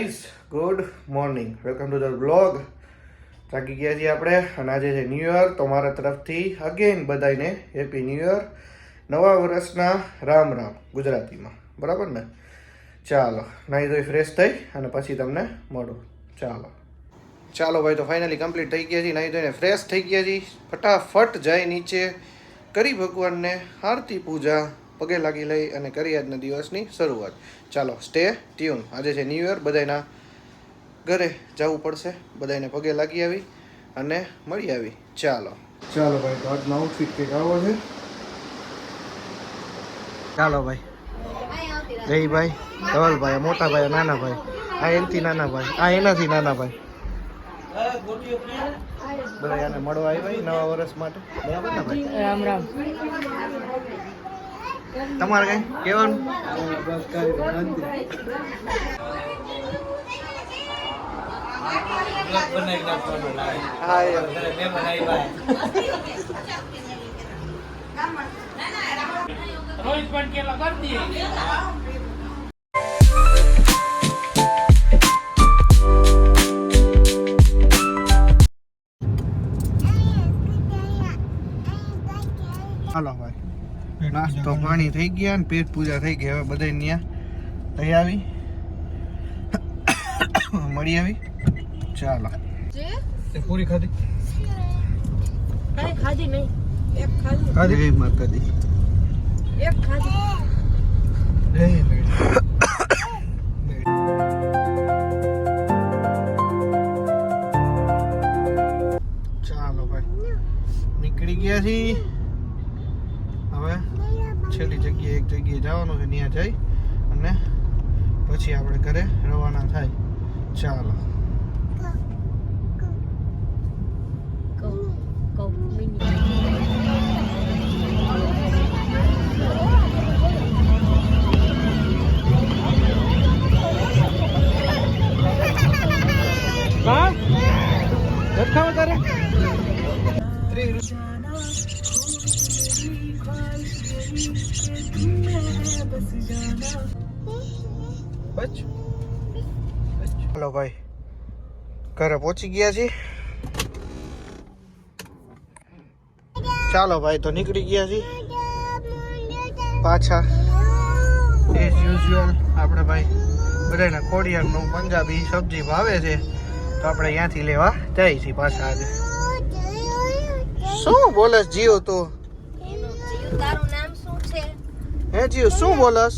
Guys good morning, welcome to the blog. જાગી ગયા છીએ આપણે અને આજે છે ન્યૂ યર. તો મારા તરફથી અગેન બધાને હેપી ન્યૂ યર, નવા વર્ષના રામ રામ ગુજરાતીમાં, બરાબર ને? ચાલો નાહી ધોઈ ફ્રેશ થઈ અને પછી તમને મળું. ચાલો ભાઈ, તો ફાઇનલી કમ્પ્લીટ થઈ ગયા છીએ, નાહી ધોઈને ફ્રેશ થઈ ગયા છીએ. ફટાફટ જાય નીચે, કરી ભગવાનને આરતી પૂજા, પગે લાગી લઈ અને કરી આજના દિવસની શરૂઆત. ચાલો સ્ટે ટ્યુન. આજે છે ન્યૂ યર, બધાના ઘરે જવું પડશે, બધાને પગે લાગી આવી અને મળી આવી. ચાલો ભાઈ, તો આજનો આઉટફિટ કંઈક આવો છે. ચાલો ભાઈ, જયભાઈ, ધવલભાઈ, મોટા ભાઈ, નાના ભાઈ, આ એનથી નાના ભાઈ, આ એનાથી નાના ભાઈ, બધા એને મળવા આવ્યા નવા વર્ષ માટે, બરાબર ને ભાઈ? રામ રામ. તમારે કઈ કેવાનું? હાલો ભાઈ, નાસ્તો પાણી થઈ ગયા ને પેટ પૂજા થઈ ગઈ. હવે બધા ત્યાં લઈ આવી, મળી આવી. ચાલો પૂરી ખાધી? કઈ ખાધી નહીં, એક ખાધી. ખાધી માતાજી, એક ખાધી. ચાલો ભાઈ, નીકળી ગયા છીએ. હવે છેલ્લી જગ્યાએ એક જગ્યાએ જવાનું છે, ત્યાં જઈ અને પછી આપણે ઘરે રવાના થાય. ચાલો હલો ભાઈ, ઘરે પહોંચી ગયા છીએ. ચાલો ભાઈ, તો નીકળી ગયા છીએ પાછા એઝ યુઝ્યુઅલ. આપણે ભાઈ બધાને ખોડિયારનું પંજાબી સબ્જી ભાવે છે, તો આપણે ત્યાંથી લેવા જઈએ છીએ પાછા. આજે શું બોલસ જીવ? તું તારું નામ શું છે? હે જીવ, શું બોલસ?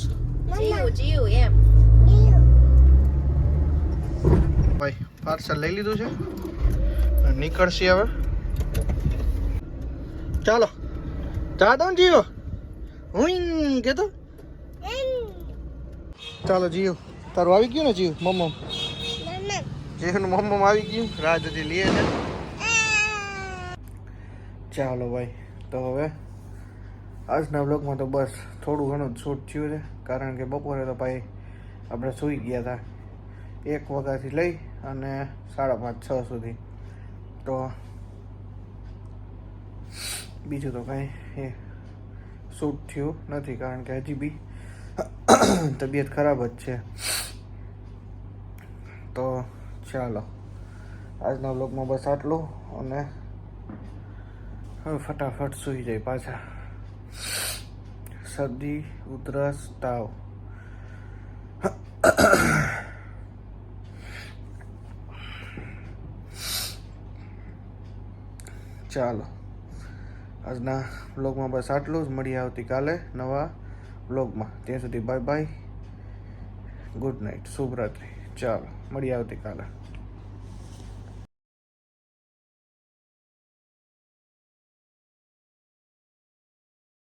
જીવ એમ. ભાઈ પાર્સલ લઈ લીધું છે, નીકળશે હવે. ચાલો જાતો ને જીવ, હું કેતો. ચાલો જીવ, તારું આવી ગયું ને જીવ? મમ્મ જીવનું મમ્મ આવી ગયું, રાહ જતી લે છે. ચાલો ભાઈ, તો હવે આજના બ્લોગમાં તો બસ થોડું ઘણું જ શૂટ થયું છે, કારણ કે બપોરે તો ભાઈ આપણે સૂઈ ગયા હતા 1 વાગ્યાથી લઈ અને 5:30-6 સુધી. તો બીજું તો કાંઈ એ શૂટ થયું નથી, કારણ કે હજી બી તબિયત ખરાબ જ છે. તો ચાલો આજના બ્લોગમાં બસ આટલું, અને હવે ફટાફટ સૂઈ જાય પાછા. શરદી, ઉધરસ, તાવ. ચાલો આજના બ્લોગમાં બસ આટલું જ. મળીએ આવતીકાલે નવા બ્લોગમાં. ત્યાં સુધી બાય બાય, ગુડ નાઇટ, શુભરાત્રી. ચાલો મળીએ આવતીકાલે.